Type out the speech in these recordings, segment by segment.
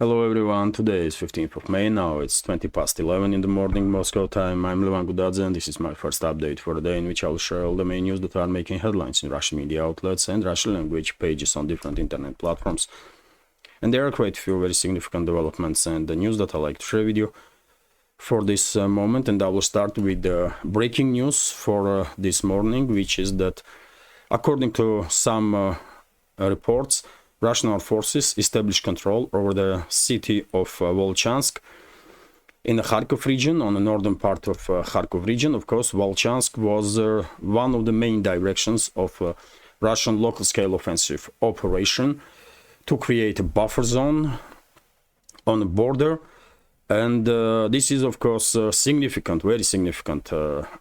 Hello everyone, today is 15th of May, now it's 20 past 11 in the morning Moscow time. I'm Levan Gudadze and this is my first update for the day in which I'll share all the main news that are making headlines in Russian media outlets and Russian language pages on different internet platforms. And there are quite a few very significant developments and the news that I like to share with you for this moment. And I will start with the breaking news for this morning, which is that according to some reports, Russian armed forces established control over the city of Volchansk in the Kharkov region, on the northern part of Kharkov region. Of course, Volchansk was one of the main directions of Russian local-scale offensive operation to create a buffer zone on the border. And this is, of course, significant, very significant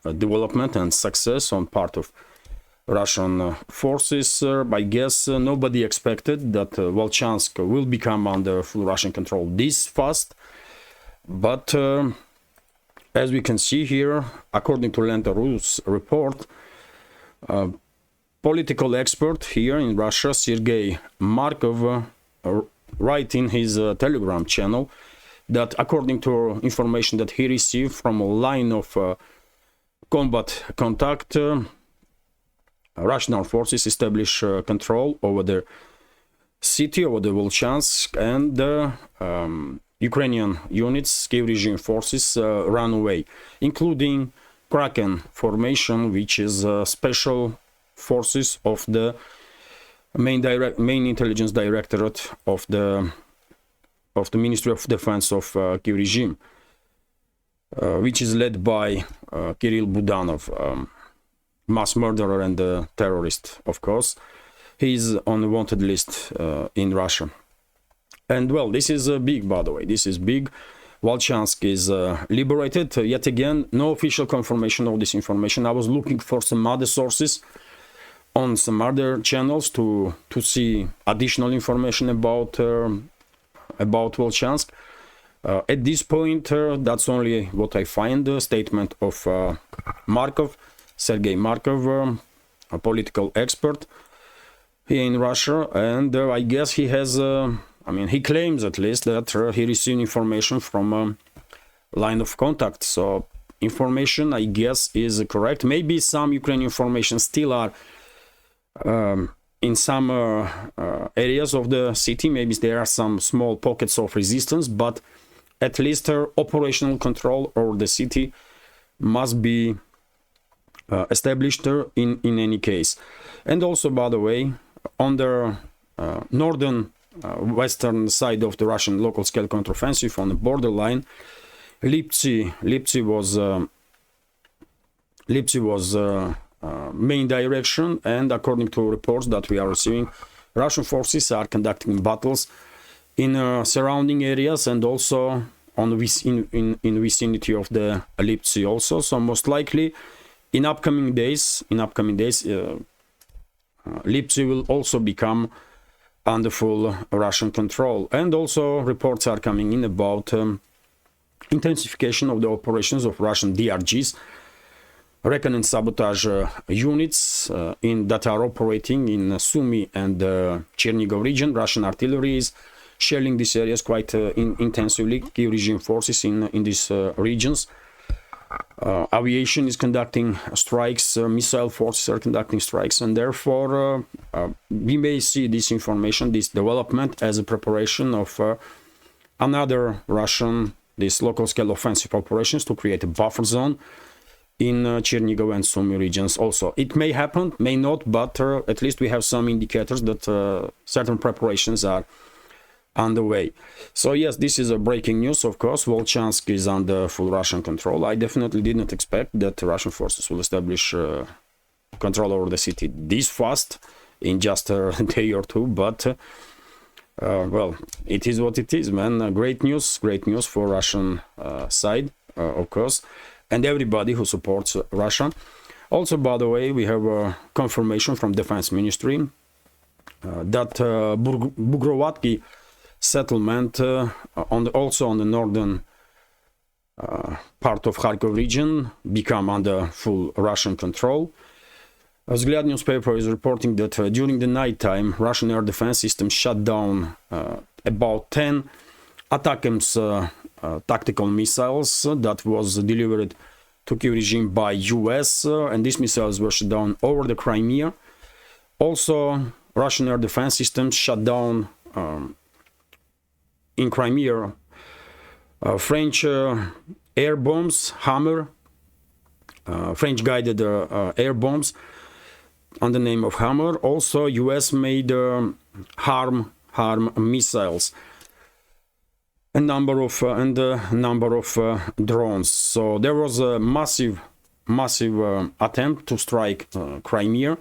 development and success on part of Russian forces. I guess nobody expected that Volchansk will become under full Russian control this fast. But as we can see here, according to Lenta Rus report, political expert here in Russia, Sergei Markov, write in his Telegram channel that according to information that he received from a line of combat contact, Russian armed forces establish control over the city, over the Volchansk, and Ukrainian units, Kiev regime forces, ran away, including Kraken formation, which is special forces of the main intelligence directorate of the Ministry of Defense of Kiev regime, which is led by Kirill Budanov. Mass murderer and terrorist, of course. He's on the wanted list in Russia. And well, this is big, by the way. This is big. Volchansk is liberated. Yet again, no official confirmation of this information. I was looking for some other sources on some other channels to see additional information about Volchansk. At this point, that's only what I find. The statement of Markov, Sergei Markov, a political expert here in Russia, and I guess he has, he claims at least that he received information from a line of contact. So information, I guess, is correct. Maybe some Ukrainian information still are in some areas of the city. Maybe there are some small pockets of resistance, but at least operational control over the city must be established in any case. And also, by the way, on the northern western side of the Russian local scale counteroffensive on the borderline, Lipsy was main direction, and according to reports that we are receiving, Russian forces are conducting battles in surrounding areas and also on in vicinity of the Lipsy also. So most likely in upcoming days, Lipsy will also become under full Russian control. And also reports are coming in about intensification of the operations of Russian DRGs, recon and sabotage units that are operating in Sumy and Chernigov region. Russian artillery is shelling these areas quite intensively, Kiev regime forces in these regions. Aviation is conducting strikes, missile forces are conducting strikes, and therefore we may see this information, this development, as a preparation of another Russian, these local scale offensive operations to create a buffer zone in Chernigov and Sumy regions also. It may happen, may not, but at least we have some indicators that certain preparations are underway. So yes, this is a breaking news. Of course, Volchansk is under full Russian control. I definitely did not expect that Russian forces will establish control over the city this fast in just a day or two, but well, it is what it is, man. Great news for Russian side, of course, and everybody who supports Russia. Also, by the way, we have a confirmation from Defense Ministry that Bugrovatki settlement also on the northern part of Kharkov region become under full Russian control. Vzгляд newspaper is reporting that during the night time, Russian air defense system shut down about 10 ATACMS tactical missiles that was delivered to Kiev regime by US, and these missiles were shot down over the Crimea. Also, Russian air defense systems shut down in Crimea French air bombs, Hammer, French guided air bombs on the name of Hammer. Also, US made harm missiles, a number of drones. So there was a massive attempt to strike Crimea,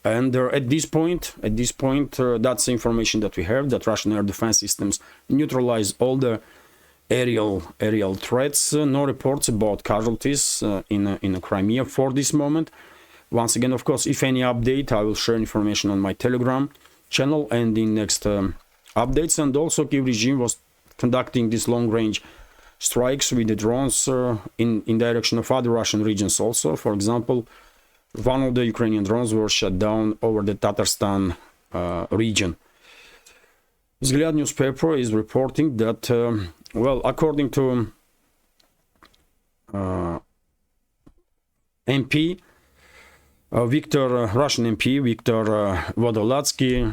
and at this point, that's the information that we have, that Russian air defense systems neutralize all the aerial threats. No reports about casualties in Crimea for this moment. Once again, of course, if any update, I will share information on my Telegram channel and in next updates. And also, Kiev regime was conducting these long-range strikes with the drones in direction of other Russian regions also. For example, one of the Ukrainian drones were shot down over the Tatarstan region. Vzгляд newspaper is reporting that, well, according to MP, Russian MP Viktor Vodolatsky,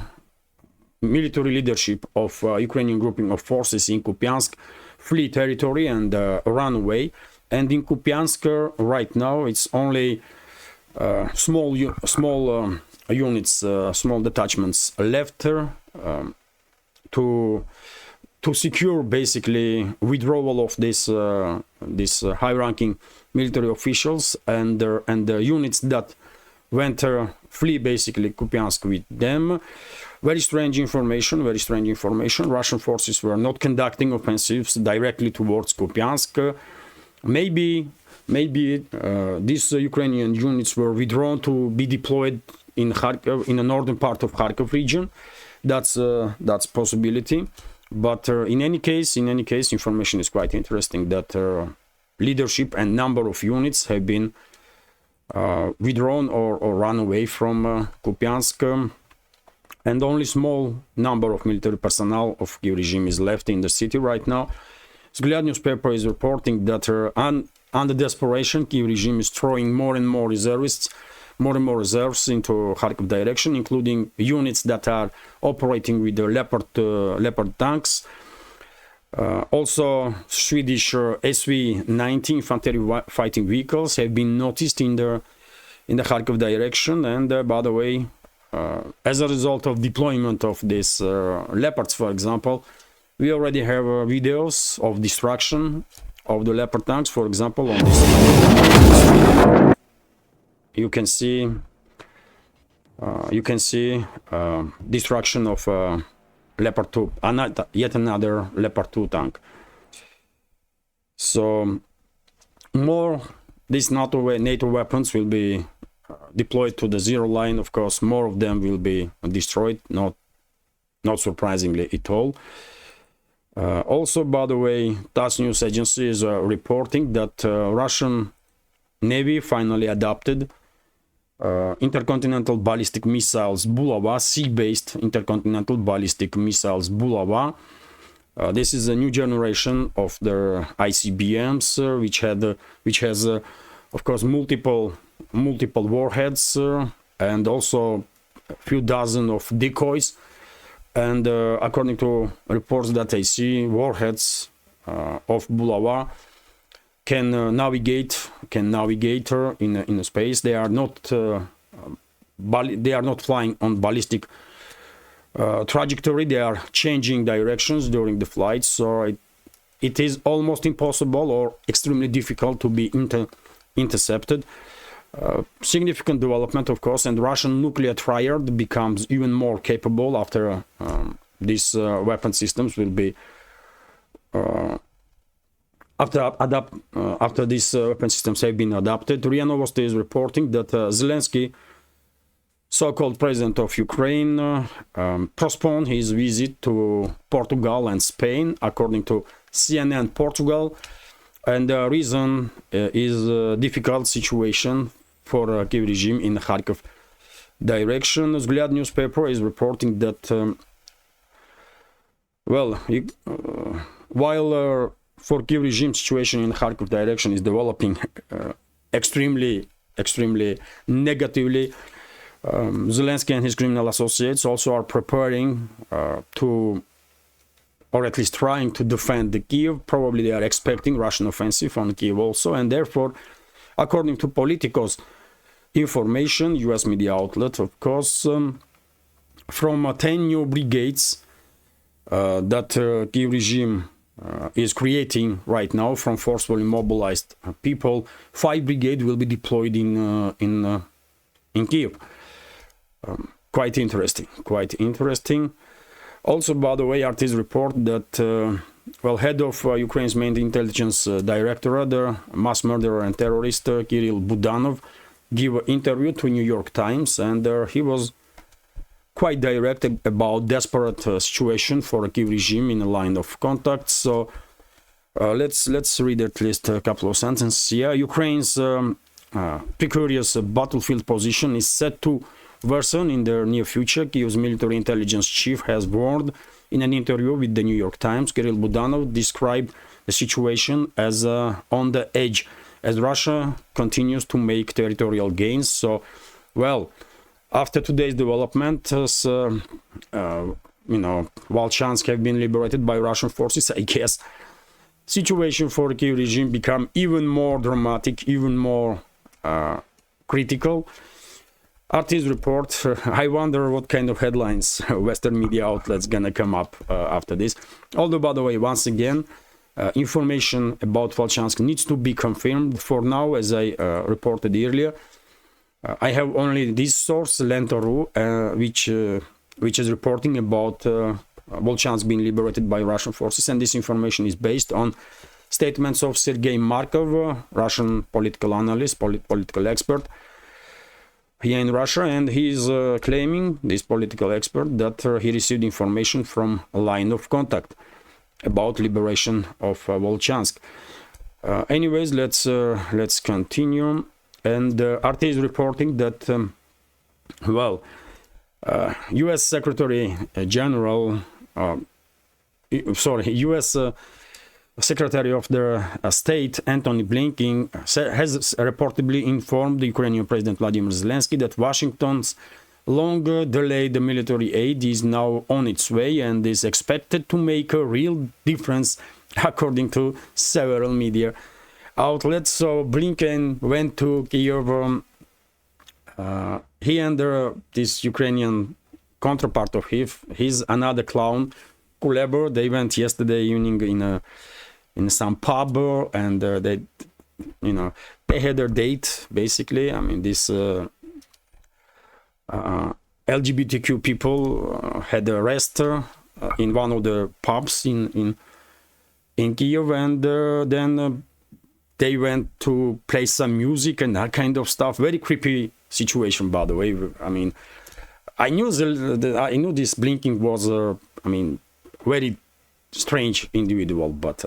military leadership of Ukrainian grouping of forces in Kupiansk flee territory and run away. And in Kupiansk right now it's only small units, small detachments left to secure basically withdrawal of this high-ranking military officials and the units that went flee basically Kupiansk with them. Very strange information. Russian forces were not conducting offensives directly towards Kupiansk. Maybe these Ukrainian units were withdrawn to be deployed in Kharkov, in the northern part of Kharkov region. That's possibility. But in any case, information is quite interesting that leadership and number of units have been withdrawn or run away from Kupiansk. And only small number of military personnel of Kiev regime is left in the city right now. Vzгляд newspaper is reporting that under desperation, Kiev regime is throwing more and more reserves into Kharkov direction, including units that are operating with the Leopard tanks. Also, Swedish SV-90 infantry fighting vehicles have been noticed in the Kharkov direction, and by the way, as a result of deployment of these Leopards, for example, we already have videos of destruction of the Leopard tanks. For example, on this you can see destruction of Leopard 2, yet another Leopard 2 tank. So more these NATO weapons will be deployed to the zero line. Of course, more of them will be destroyed, not surprisingly at all. Also, by the way, TASS news agency is reporting that Russian Navy finally adopted intercontinental ballistic missiles Bulava, sea-based intercontinental ballistic missiles Bulava. This is a new generation of the ICBMs, which has of course multiple warheads and also a few dozen of decoys. And according to reports that I see, warheads of Bulava can navigate in space. They are not flying on ballistic trajectory. They are changing directions during the flight. So it is almost impossible or extremely difficult to be intercepted. Significant development, of course, and Russian nuclear triad becomes even more capable after these weapon systems will be after these weapon systems have been adopted. RIA Novosti is reporting that Zelensky, so-called president of Ukraine, postponed his visit to Portugal and Spain, according to CNN Portugal. And the reason is a difficult situation for Kiev regime in the Kharkov direction. Vzгляд newspaper is reporting that, while for Kiev regime, situation in Kharkov direction is developing extremely negatively. Zelensky and his criminal associates also are preparing to, or at least trying to, defend the Kiev. Probably they are expecting Russian offensive on Kiev also, and therefore, according to Politico's information, US media outlet, of course, from 10 new brigades that Kiev regime is creating right now from forcefully mobilized people, 5 brigades will be deployed in Kiev. Quite interesting. Also, by the way, artists report that head of Ukraine's main intelligence directorate, the mass murderer and terrorist Kirill Budanov, gave an interview to New York Times, and he was quite direct about desperate situation for the Kiev regime in a line of contact. So let's read at least a couple of sentences. Yeah, Ukraine's precarious battlefield position is set to worsen in the near future. Kiev's military intelligence chief has warned in an interview with the New York Times. Kirill Budanov described the situation as on the edge as Russia continues to make territorial gains. So, well, after today's development, Volchansk have been liberated by Russian forces. I guess situation for the Kiev regime become even more dramatic, even more critical. Artists report, I wonder what kind of headlines Western media outlets gonna come up after this. Although, by the way, once again, information about Volchansk needs to be confirmed. For now, as I reported earlier, I have only this source, Lento.ru, which is reporting about Volchansk being liberated by Russian forces, and this information is based on statements of Sergei Markov, Russian political analyst, political expert here in Russia, and he is claiming, this political expert, that he received information from a line of contact about liberation of Volchansk. Anyways, let's continue. And RT is reporting that, U.S. Secretary General, U.S. Secretary of the State Antony Blinken has reportedly informed the Ukrainian President Vladimir Zelensky that Washington's long-delayed military aid is now on its way and is expected to make a real difference, according to several media outlets. So Blinken went to Kyiv. He and this Ukrainian counterpart of his another clown, Kuleba, they went yesterday evening in some pub, and they had their date, basically. I mean, this LGBTQ people had a rest in one of the pubs in Kyiv, and then they went to play some music and that kind of stuff. Very creepy situation, by the way. I mean, I knew this Blinken was very strange individual, but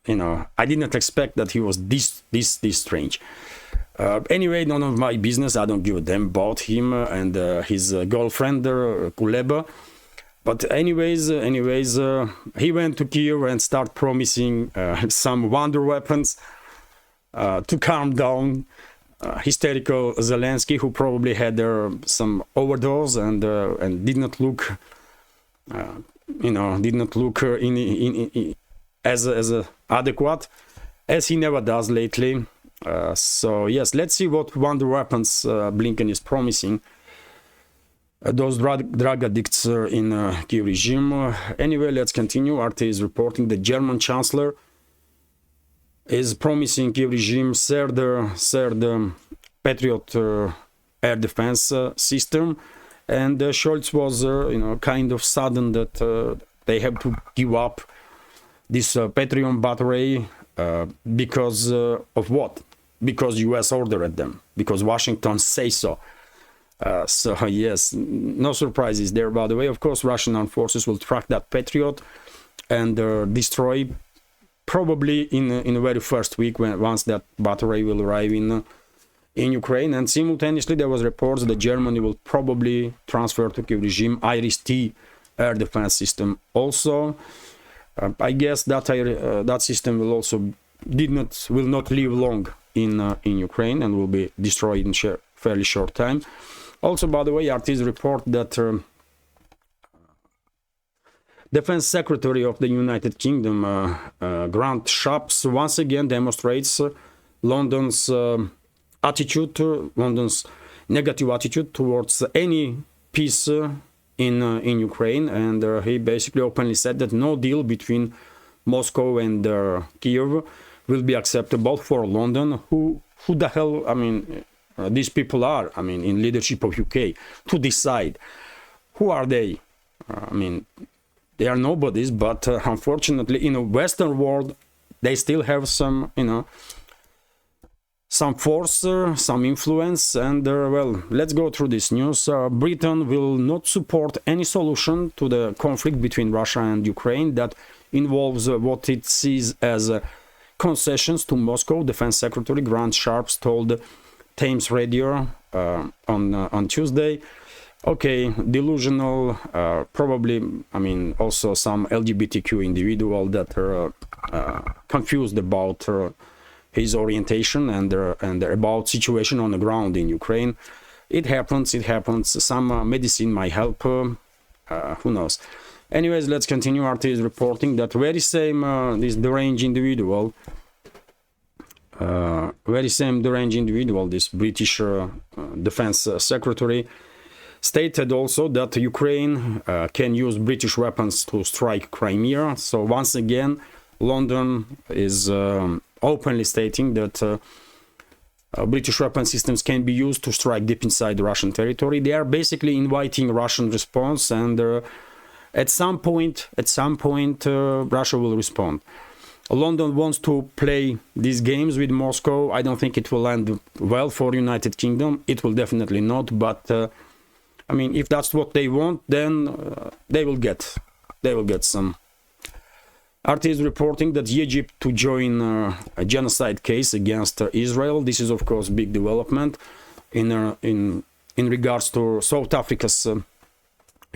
I did not expect that he was this strange. Anyway, none of my business. I don't give a damn about him and his girlfriend Kuleba. But anyways, he went to Kyiv and started promising some wonder weapons to calm down hysterical Zelensky, who probably had some overdose and did not look as adequate, as he never does lately. So yes, let's see what wonder weapons Blinken is promising those drug addicts in Kiev regime. Anyway, let's continue. RT is reporting the German Chancellor is promising Kiev regime third Patriot air defense system, and Scholz was kind of sudden that they have to give up this Patriot battery because of what? Because US ordered them, because Washington says so. So yes, no surprises there, by the way. Of course, Russian armed forces will track that Patriot and destroy probably in the very first week, once that battery will arrive in Ukraine. And simultaneously, there was reports that Germany will probably transfer to Kiev regime IRIS-T air defense system also. I guess that that system will not live long in Ukraine and will be destroyed in fairly short time. Also, by the way, RT's report that Defense Secretary of the United Kingdom, Grant Shapps, once again demonstrates London's London's negative attitude towards any peace in Ukraine, and he basically openly said that no deal between Moscow and Kiev will be acceptable for London. Who the hell, I mean, these people are, I mean, in leadership of UK to decide. Who are they? I mean, they are nobodies, but unfortunately in a Western world they still have some, you know, some force, some influence, and well, let's go through this news. Britain will not support any solution to the conflict between Russia and Ukraine that involves what it sees as concessions to Moscow, Defense Secretary Grant Shapps told Thames Radio on Tuesday. Okay, delusional, probably, I mean, also some LGBTQ individual that are confused about his orientation and about situation on the ground in Ukraine. It happens. Some medicine might help, who knows. Anyways, let's continue. RT is reporting that very same this deranged individual, this British Defense Secretary, stated also that Ukraine can use British weapons to strike Crimea. So once again, London is openly stating that British weapon systems can be used to strike deep inside Russian territory. They are basically inviting Russian response, and at some point, Russia will respond. London wants to play these games with Moscow. I don't think it will end well for United Kingdom. It will definitely not. But I mean, if that's what they want, then they will get some. RT is reporting that Egypt to join a genocide case against Israel. This is, of course, big development in regards to South Africa's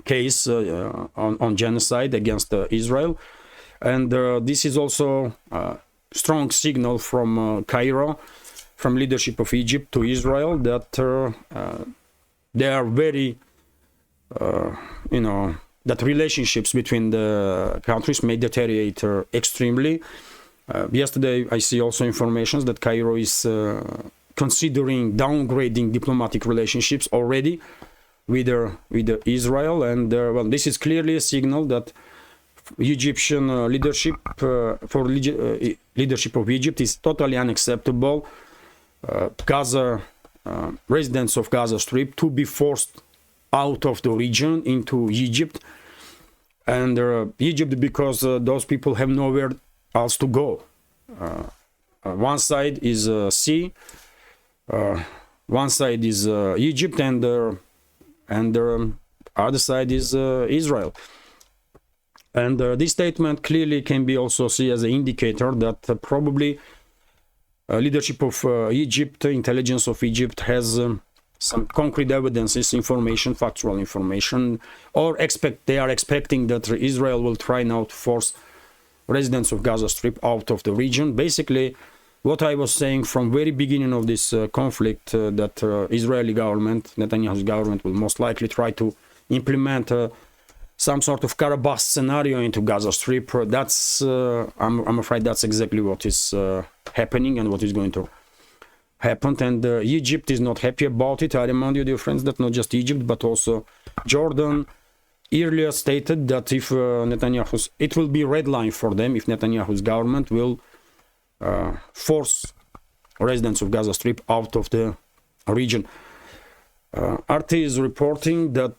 case on genocide against Israel, and this is also a strong signal from Cairo, from leadership of Egypt to Israel, that they are very, that relationships between the countries may deteriorate extremely. Yesterday, I see also information that Cairo is considering downgrading diplomatic relationships already with Israel, and well, this is clearly a signal that Egyptian leadership leadership of Egypt is totally unacceptable. Gaza residents of Gaza Strip to be forced out of the region into Egypt, and Egypt, because those people have nowhere else to go. One side is sea, one side is Egypt, and the other side is Israel. And this statement clearly can be also seen as an indicator that probably leadership of Egypt, intelligence of Egypt, has some concrete evidences, information, factual information, or they are expecting that Israel will try now to force residents of Gaza Strip out of the region. Basically, what I was saying from very beginning of this conflict, that Israeli government, Netanyahu's government, will most likely try to implement some sort of Karabakh scenario into Gaza Strip. That's I'm afraid that's exactly what is happening and what is going to happen. And Egypt is not happy about it. I remind you, dear friends, that not just Egypt but also Jordan earlier stated that if it will be red line for them if Netanyahu's government will force residents of Gaza Strip out of the region. RT is reporting that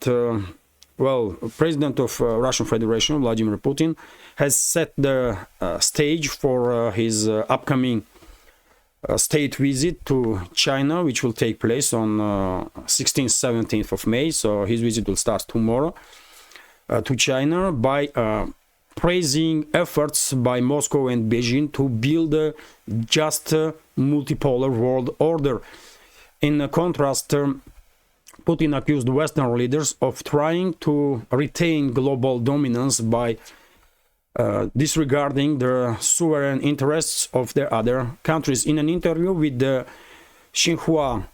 President of Russian Federation, Vladimir Putin, has set the stage for his upcoming state visit to China, which will take place on 16th, 17th of May. So his visit will start tomorrow to China by praising efforts by Moscow and Beijing to build a just multipolar world order. In contrast, Putin accused Western leaders of trying to retain global dominance by disregarding the sovereign interests of the other countries. In an interview with the Xinhua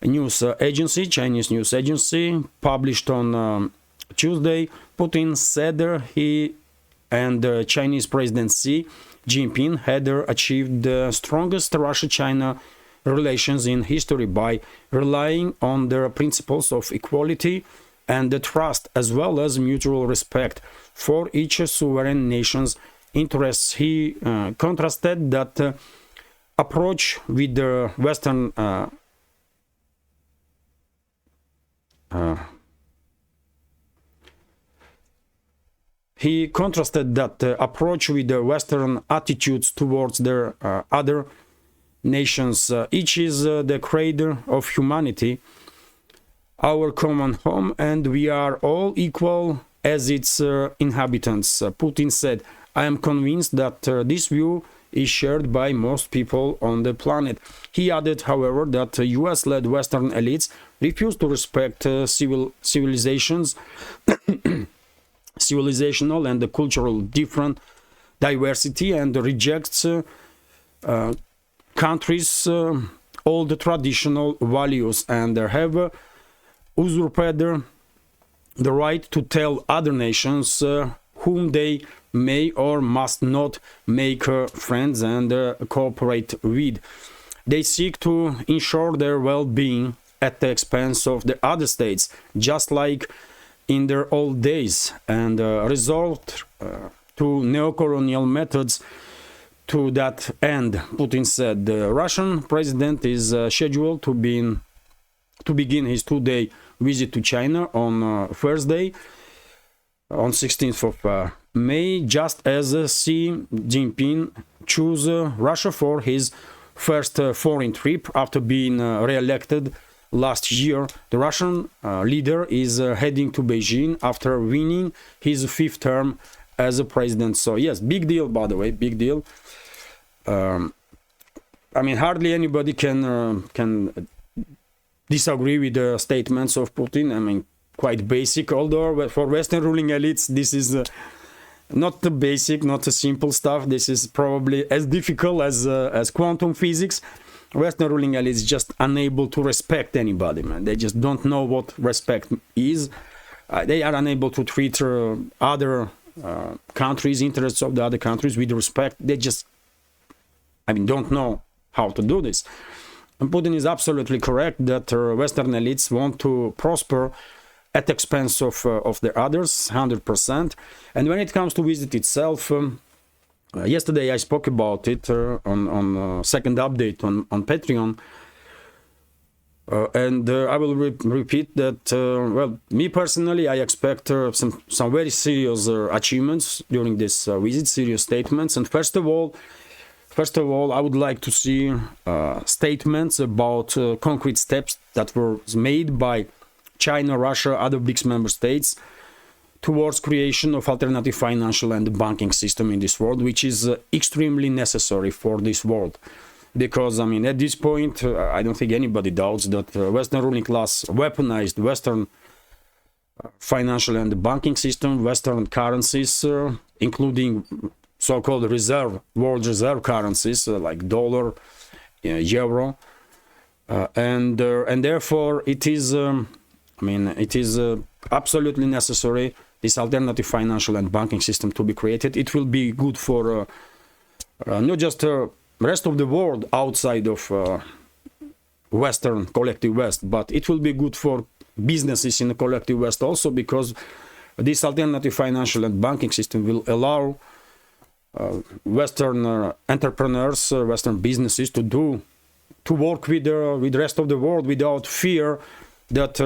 news agency, Chinese news agency, published on Tuesday, Putin said he and Chinese President Xi Jinping had achieved the strongest Russia-China relations in history by relying on the principles of equality and the trust, as well as mutual respect for each sovereign nation's interests. He contrasted that approach with the Western approach with the Western attitudes towards their other nations. Each is the cradle of humanity, our common home, and we are all equal as its inhabitants. Putin said, I am convinced that this view is shared by most people on the planet. He added, however, that US-led Western elites refuse to respect civilizational and cultural diversity and rejects countries' old traditional values and have usurped the right to tell other nations whom they may or must not make friends and cooperate with. They seek to ensure their well-being at the expense of the other states, just like in their old days, and resort to neocolonial methods to that end. Putin said the Russian president is scheduled to begin his two-day visit to China on Thursday, on 16th of May, just as Xi Jinping chose Russia for his first foreign trip after being re-elected last year. The Russian leader is heading to Beijing after winning his fifth term as a president. So yes, big deal, by the way, big deal. I mean, hardly anybody can disagree with the statements of Putin. I mean, quite basic, although for Western ruling elites, this is not the basic, not the simple stuff. This is probably as difficult as quantum physics. Western ruling elites just unable to respect anybody, man. They just don't know what respect is. They are unable to treat other countries, interests of the other countries with respect. They just, don't know how to do this. And Putin is absolutely correct that Western elites want to prosper at the expense of the others, 100%. And when it comes to visit itself, yesterday I spoke about it on second update on Patreon. And I will repeat that, well, me personally, I expect some very serious achievements during this visit, serious statements. And first of all, I would like to see statements about concrete steps that were made by China, Russia, other BRICS member states towards creation of alternative financial and banking system in this world, which is extremely necessary for this world. Because, at this point, I don't think anybody doubts that Western ruling class weaponized Western financial and banking system, Western currencies, including so-called world reserve currencies like dollar, euro, and therefore it is, absolutely necessary this alternative financial and banking system to be created. It will be good for not just the rest of the world outside of Western collective West, but it will be good for businesses in the collective West also, because this alternative financial and banking system will allow Western entrepreneurs, Western businesses to work with the rest of the world without fear that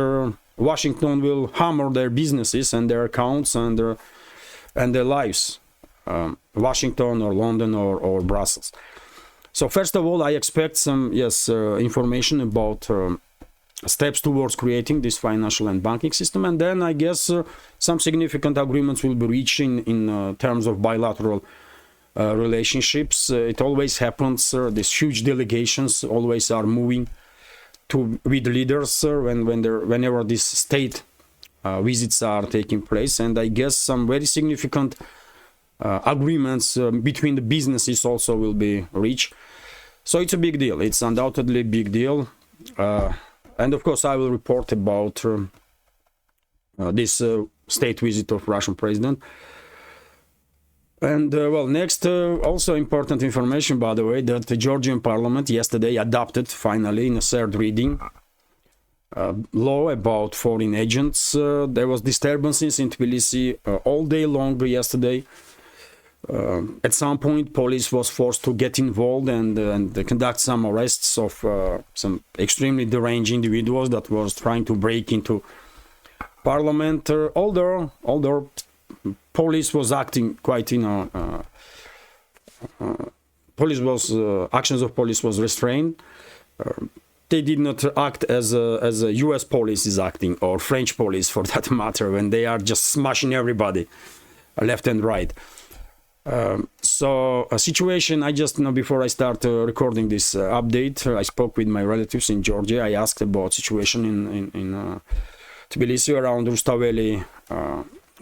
Washington will hammer their businesses and their accounts and their lives, Washington or London or Brussels. So first of all, I expect some information about steps towards creating this financial and banking system, and then I guess some significant agreements will be reached in terms of bilateral relationships. It always happens. These huge delegations always are moving with leaders whenever these state visits are taking place, and I guess some very significant agreements between the businesses also will be reached. So it's a big deal. It's undoubtedly a big deal. And of course, I will report about this state visit of Russian president. And well, next, also important information, by the way, that the Georgian parliament yesterday adopted finally in a third reading law about foreign agents. There was disturbances in Tbilisi all day long yesterday. At some point, police was forced to get involved and conduct some arrests of some extremely deranged individuals that was trying to break into parliament. Although police was acting quite, actions of police was restrained. They did not act as a U.S. police is acting, or French police for that matter, when they are just smashing everybody left and right. So a situation, I just before I start recording this update, I spoke with my relatives in Georgia. I asked about situation in Tbilisi around Rustaveli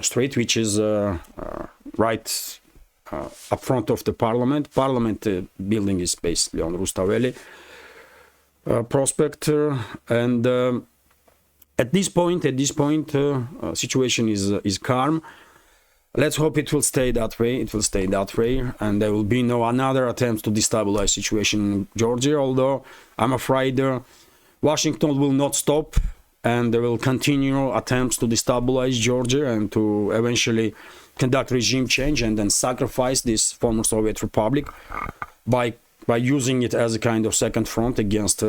Street, which is right up front of the parliament. Parliament building is basically on Rustaveli prospect, and at this point, situation is calm. Let's hope it will stay that way. It will stay that way, and there will be no another attempt to destabilize situation in Georgia. Although I'm afraid Washington will not stop, and there will continue attempts to destabilize Georgia and to eventually conduct regime change and then sacrifice this former Soviet republic by using it as a kind of second front against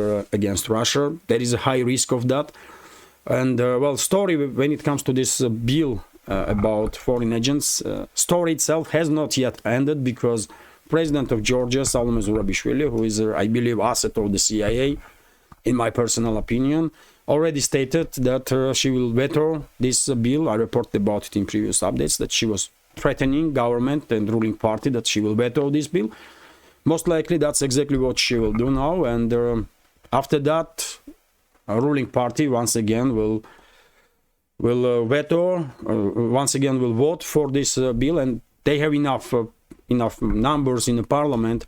Russia. There is a high risk of that. And well, story when it comes to this bill about foreign agents, story itself has not yet ended, because President of Georgia, Salome Zurabishvili, who is, I believe, asset of the CIA, in my personal opinion, already stated that she will veto this bill. I reported about it in previous updates, that she was threatening government and ruling party that she will veto this bill. Most likely that's exactly what she will do now, and after that, a ruling party once again will veto, once again will vote for this bill, and they have enough numbers in the parliament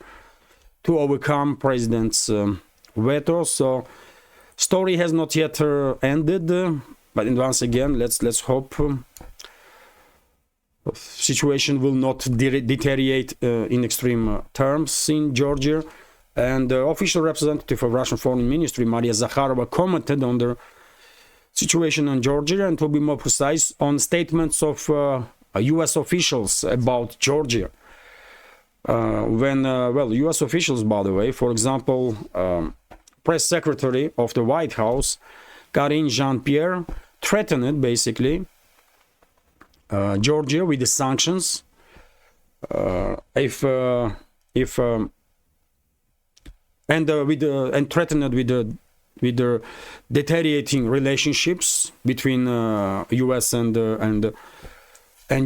to overcome president's veto. So story has not yet ended, but once again, let's hope situation will not deteriorate in extreme terms in Georgia. And the official representative of Russian Foreign Ministry, Maria Zakharova, commented on the situation in Georgia, and to be more precise, on statements of U.S. officials about Georgia. Well, U.S. officials, by the way, for example, press secretary of the White House, Karine Jean-Pierre, threatened basically Georgia with the sanctions and threatened with the deteriorating relationships between U.S. and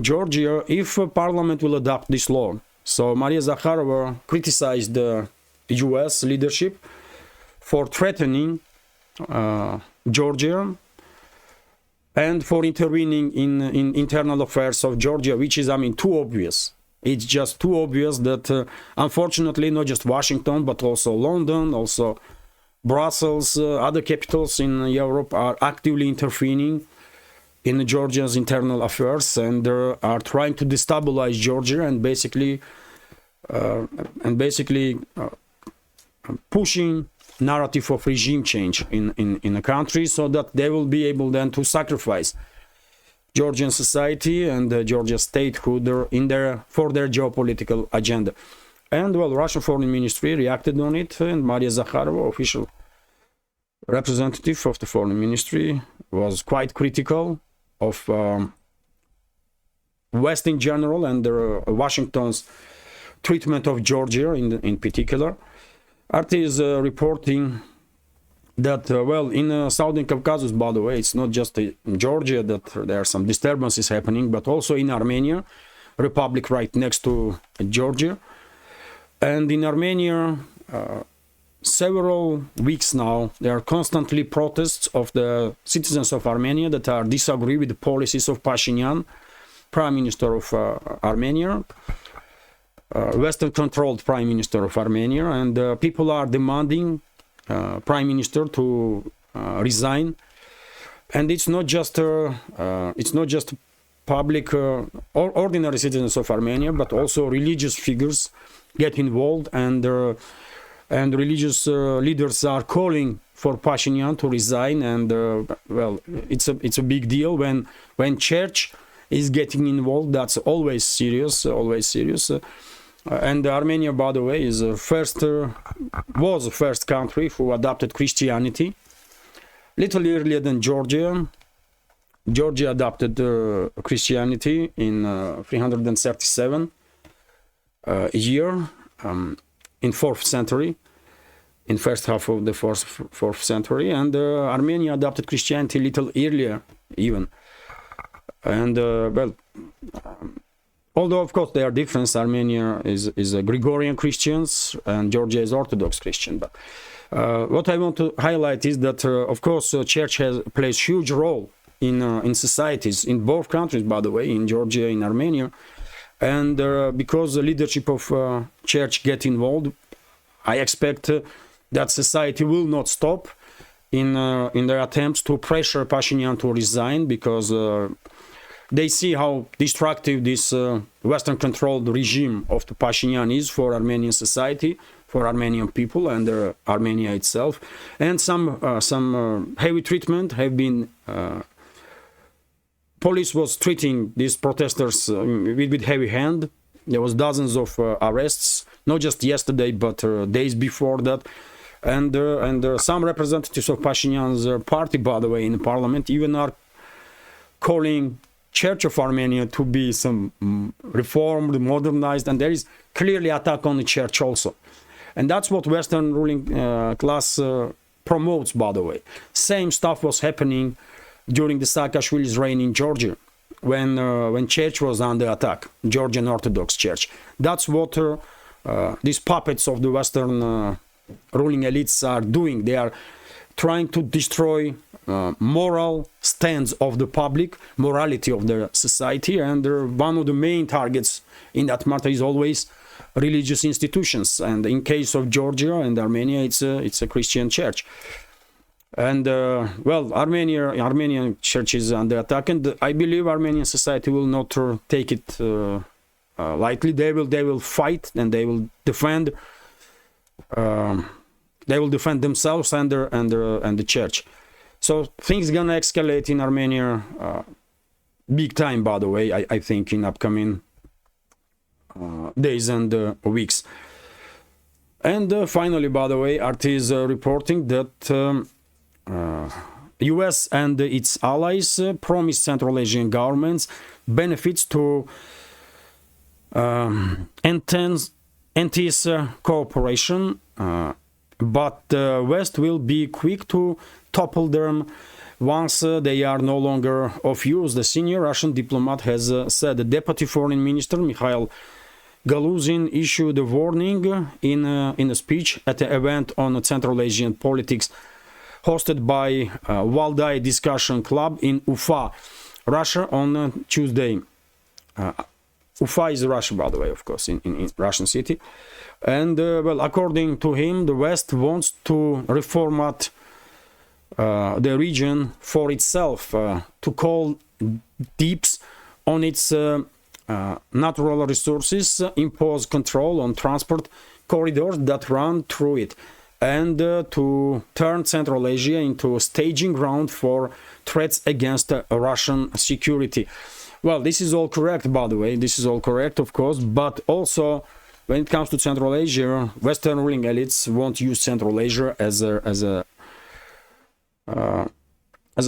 Georgia if Parliament will adopt this law. So Maria Zakharova criticized the U.S. leadership for threatening Georgia and for intervening in internal affairs of Georgia, which is, I mean, too obvious. It's just too obvious that, unfortunately, not just Washington, but also London, also Brussels, other capitals in Europe are actively intervening in Georgia's internal affairs and are trying to destabilize Georgia and basically pushing narrative of regime change in the country, so that they will be able then to sacrifice Georgian society and Georgia statehood for their geopolitical agenda. And well, Russian Foreign Ministry reacted on it, and Maria Zakharova, official representative of the Foreign Ministry, was quite critical of West in general and Washington's treatment of Georgia in particular. RT is reporting that, well, in Southern Caucasus, by the way, it's not just in Georgia that there are some disturbances happening, but also in Armenia, republic right next to Georgia. And in Armenia, several weeks now, there are constantly protests of the citizens of Armenia that are disagree with the policies of Pashinyan Prime Minister of Armenia, Western-controlled Prime Minister of Armenia, and people are demanding Prime Minister to resign. And it's not just public or ordinary citizens of Armenia, but also religious figures get involved, and religious leaders are calling for Pashinyan to resign. And well, it's a big deal when church is getting involved. That's always serious, and Armenia, by the way, is was the first country who adopted Christianity. Little earlier than Georgia. Georgia adopted Christianity in 337 year, in 4th century, in first half of the 4th century, and Armenia adopted Christianity a little earlier even. And well, although of course there are differences, Armenia is a Gregorian Christians and Georgia is Orthodox Christian. But what I want to highlight is that of course church plays huge role in societies in both countries, by the way, in Georgia, in Armenia. And because the leadership of church get involved, I expect that society will not stop in their attempts to pressure Pashinyan to resign, because they see how destructive this Western-controlled regime of the Pashinyan is for Armenian society, for Armenian people, and Armenia itself. And some heavy treatment have been. Police was treating these protesters with heavy hand. There was dozens of arrests, not just yesterday, but days before that. And some representatives of Pashinyan's party, by the way, in the parliament, even are calling Church of Armenia to be some reformed, modernized, and there is clearly attack on the church also. And that's what Western ruling class promotes, by the way. Same stuff was happening during the Saakashvili's reign in Georgia, when church was under attack, Georgian Orthodox Church. That's what these puppets of the Western ruling elites are doing. They are trying to destroy moral stance of the public, morality of the society, and one of the main targets in that matter is always religious institutions. And in case of Georgia and Armenia, it's a Christian church. And well, Armenian church is under attack, and I believe Armenian society will not take it lightly. They will fight, and they will defend. They will defend themselves and the church. So things gonna escalate in Armenia big time. By the way, I think in upcoming days and weeks. And finally, by the way, RT is reporting that. US and its allies promised Central Asian governments benefits to enhance cooperation, but the West will be quick to topple them once they are no longer of use. The senior Russian diplomat has said. The Deputy Foreign Minister Mikhail Galuzin issued a warning in a speech at the event on Central Asian politics hosted by Valdai Discussion Club in Ufa, Russia, on Tuesday. Ufa is Russia, by the way, of course, in Russian city. And, well, according to him, the West wants to reformat the region for itself, to call dips on its natural resources, impose control on transport corridors that run through it, and to turn Central Asia into a staging ground for threats against Russian security. Well, this is all correct, by the way. This is all correct, of course, but also when it comes to Central Asia, Western ruling elites won't use Central Asia as a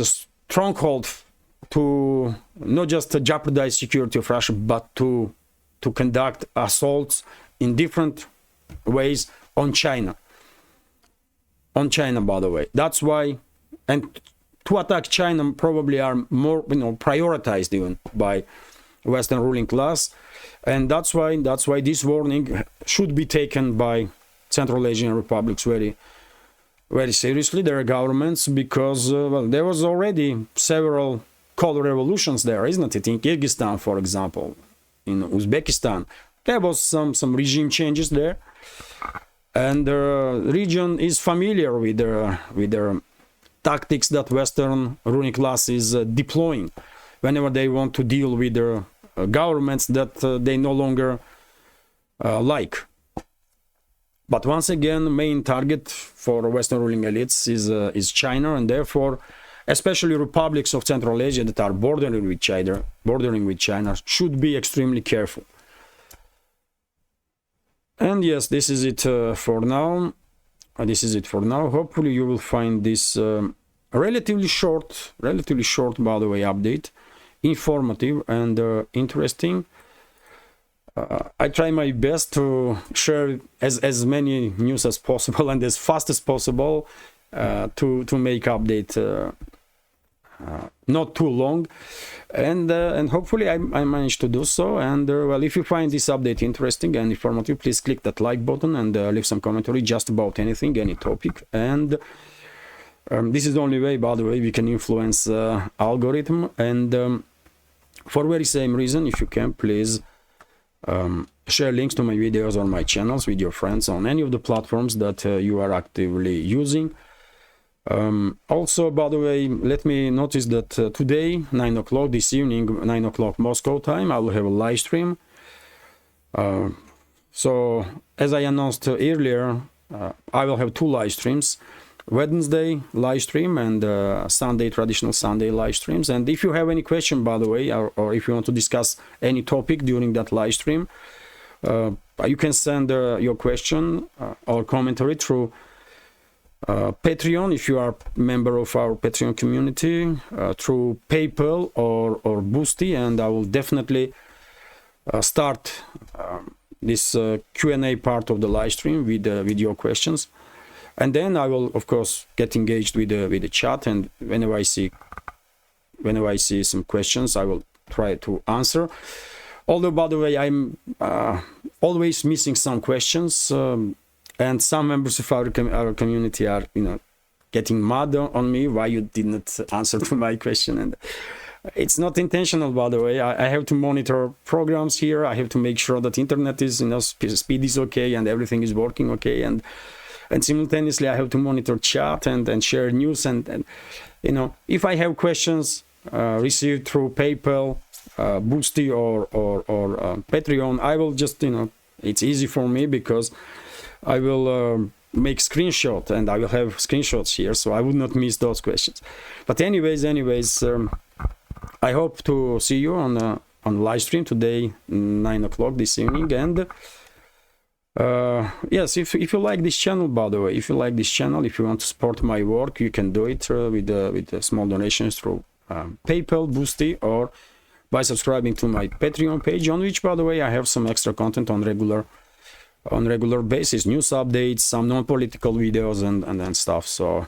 stronghold to not just jeopardize security of Russia, but to conduct assaults in different ways on China. On China, by the way. That's why, and to attack China probably are more, prioritized even by Western ruling class, and that's why this warning should be taken by Central Asian republics very, very seriously, their governments, because well, there was already several color revolutions there, isn't it? In Kyrgyzstan, for example, in Uzbekistan, there was some regime changes there, and the region is familiar with their tactics that Western ruling class is deploying whenever they want to deal with their governments that they no longer like. But once again, the main target for Western ruling elites is China, and therefore, especially republics of Central Asia that are bordering with China, should be extremely careful. And yes, this is it for now. Hopefully, you will find this relatively short, by the way, update informative and interesting. I try my best to share as many news as possible and as fast as possible to make update not too long, and hopefully I managed to do so. And well, if you find this update interesting and informative, please click that like button and leave some commentary just about anything, any topic. And this is the only way, by the way, we can influence algorithm. And for very same reason, if you can, please share links to my videos or my channels with your friends on any of the platforms that you are actively using. Also, by the way, let me notice that today, 9 o'clock this evening, 9 o'clock Moscow time, I will have a live stream. So, as I announced earlier, I will have two live streams. Wednesday live stream and Sunday, traditional Sunday live streams. And if you have any question, by the way, or if you want to discuss any topic during that live stream, you can send your question or commentary through Patreon, if you are a member of our Patreon community, through PayPal or Boosty, and I will definitely start this Q&A part of the live stream with your questions. And then I will, of course, get engaged with the chat, and whenever I see some questions, I will try to answer. Although, by the way, I'm always missing some questions, and some members of our community are, getting mad on me why you did not answer to my question. And it's not intentional, by the way. I have to monitor programs here. I have to make sure that internet is, speed is okay and everything is working okay, and simultaneously I have to monitor chat and share news, and if I have questions received through PayPal, Boosty or Patreon, I will just, it's easy for me because I will make screenshot and I will have screenshots here, so I would not miss those questions. But anyways, I hope to see you on live stream today, 9 o'clock this evening. And yes, if you like this channel, by the way, if you want to support my work, you can do it with small donations through PayPal, Boosty, or by subscribing to my Patreon page, on which, by the way, I have some extra content on regular basis, news updates, some non-political videos and stuff. So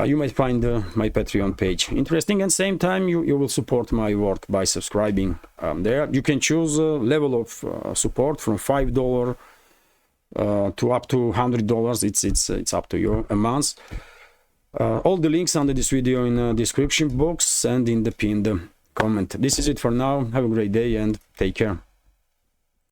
you might find my Patreon page interesting, and same time you will support my work by subscribing there. You can choose a level of support from $5 to up to $100. It's up to you a month. All the links under this video in the description box and in the pinned comment. This is it for now. Have a great day and take care.